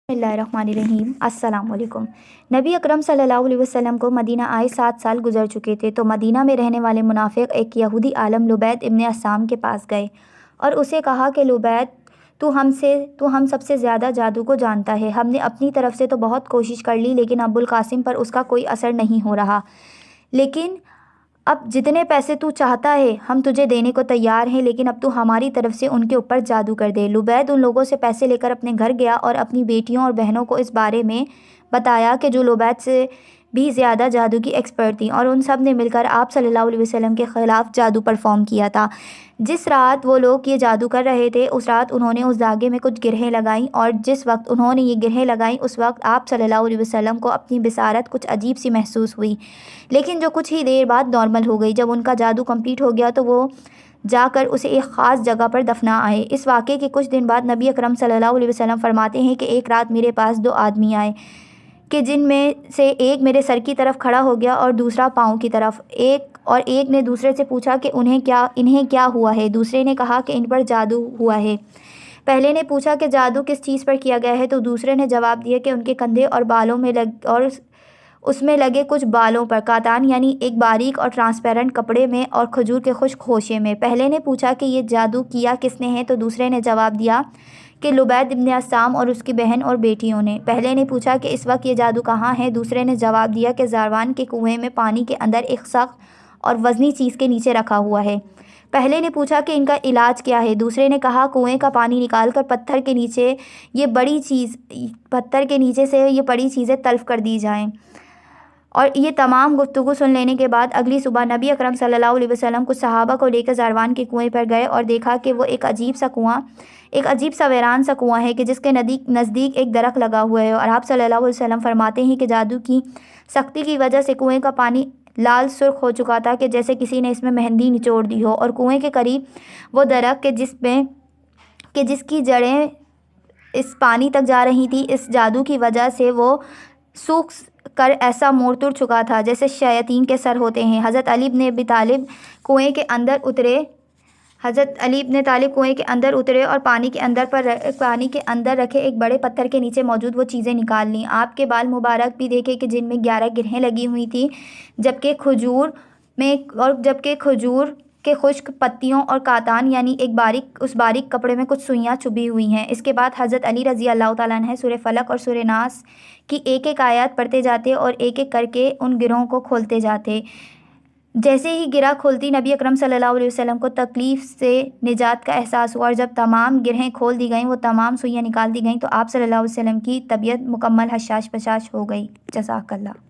بسم اللہ الرحمن الرحیم۔ السلام علیکم۔ نبی اکرم صلی اللہ علیہ وسلم کو مدینہ آئے 7 سال گزر چکے تھے تو مدینہ میں رہنے والے منافق ایک یہودی عالم لبید ابن عصام کے پاس گئے اور اسے کہا کہ لبید، تو ہم سب سے زیادہ جادو کو جانتا ہے۔ ہم نے اپنی طرف سے تو بہت کوشش کر لی لیکن ابو القاسم پر اس کا کوئی اثر نہیں ہو رہا، لیکن اب جتنے پیسے تو چاہتا ہے ہم تجھے دینے کو تیار ہیں، لیکن اب تو ہماری طرف سے ان کے اوپر جادو کر دے۔ لبید ان لوگوں سے پیسے لے کر اپنے گھر گیا اور اپنی بیٹیوں اور بہنوں کو اس بارے میں بتایا کہ جو لبید سے بھی زیادہ جادو کی ایکسپرٹ تھیں، اور ان سب نے مل کر آپ صلی اللہ علیہ وسلم کے خلاف جادو پرفارم کیا تھا۔ جس رات وہ لوگ یہ جادو کر رہے تھے اس رات انہوں نے اس دھاگے میں کچھ گرہیں لگائیں، اور جس وقت انہوں نے یہ گرہیں لگائیں اس وقت آپ صلی اللہ علیہ وسلم کو اپنی بصارت کچھ عجیب سی محسوس ہوئی، لیکن جو کچھ ہی دیر بعد نارمل ہو گئی۔ جب ان کا جادو کمپلیٹ ہو گیا تو وہ جا کر اسے ایک خاص جگہ پر دفنا آئے۔ اس واقعے کے کچھ دن بعد نبی اکرم صلی اللہ علیہ وسلم فرماتے ہیں کہ ایک رات میرے پاس 2 آدمی آئے کہ جن میں سے ایک میرے سر کی طرف کھڑا ہو گیا اور دوسرا پاؤں کی طرف۔ ایک نے دوسرے سے پوچھا کہ انہیں کیا ہوا ہے؟ دوسرے نے کہا کہ ان پر جادو ہوا ہے۔ پہلے نے پوچھا کہ جادو کس چیز پر کیا گیا ہے؟ تو دوسرے نے جواب دیا کہ ان کے کندھے اور بالوں میں اور اس میں لگے کچھ بالوں پر، کاتان یعنی ایک باریک اور ٹرانسپیرنٹ کپڑے میں اور کھجور کے خشک خوشے میں۔ پہلے نے پوچھا کہ یہ جادو کیا کس نے ہے؟ تو دوسرے نے جواب دیا کہ لبید ابن عصام اور اس کی بہن اور بیٹیوں نے۔ پہلے نے پوچھا کہ اس وقت یہ جادو کہاں ہے؟ دوسرے نے جواب دیا کہ زاروان کے کنویں میں پانی کے اندر ایک سخت اور وزنی چیز کے نیچے رکھا ہوا ہے۔ پہلے نے پوچھا کہ ان کا علاج کیا ہے؟ دوسرے نے کہا کنویں کا پانی نکال کر پتھر کے نیچے سے یہ بڑی چیزیں تلف کر دی جائیں۔ اور یہ تمام گفتگو سن لینے کے بعد اگلی صبح نبی اکرم صلی اللہ علیہ وسلم کچھ صحابہ کو لے کر زاروان کے کنویں پر گئے اور دیکھا کہ وہ ایک عجیب سا ویران سا کنواں ہے کہ جس کے نزدیک ایک درخت لگا ہوا ہے، اور آپ صلی اللہ علیہ وسلم فرماتے ہیں کہ جادو کی سختی کی وجہ سے کنویں کا پانی لال سرخ ہو چکا تھا کہ جیسے کسی نے اس میں مہندی نچوڑ دی ہو، اور کنویں کے قریب وہ درخت جس کی جڑیں اس پانی تک جا رہی تھی، اس جادو کی وجہ سے وہ سوکھ کر ایسا موڑ توڑ چکا تھا جیسے شیاطین کے سر ہوتے ہیں۔ حضرت علی ابن ابی طالب کنویں کے اندر اترے اور پانی کے اندر رکھے ایک بڑے پتھر کے نیچے موجود وہ چیزیں نکال لیں۔ آپ کے بال مبارک بھی دیکھے کہ جن میں 11 گرہیں لگی ہوئی تھیں، جبکہ کھجور کے خشک پتیوں اور کاتان یعنی اس باریک کپڑے میں کچھ سوئیاں چبھی ہوئی ہیں۔ اس کے بعد حضرت علی رضی اللہ تعالیٰ عنہ سورہ فلق اور سورہ ناس کی ایک ایک آیات پڑھتے جاتے اور ایک ایک کر کے ان گرہوں کو کھولتے جاتے۔ جیسے ہی گرہ کھولتی نبی اکرم صلی اللہ علیہ وسلم کو تکلیف سے نجات کا احساس ہوا، اور جب تمام گرہیں کھول دی گئیں، وہ تمام سوئیاں نکال دی گئیں، تو آپ صلی اللہ علیہ وسلم کی طبیعت مکمل حشاش بشاش ہو گئی۔ جزاک اللہ۔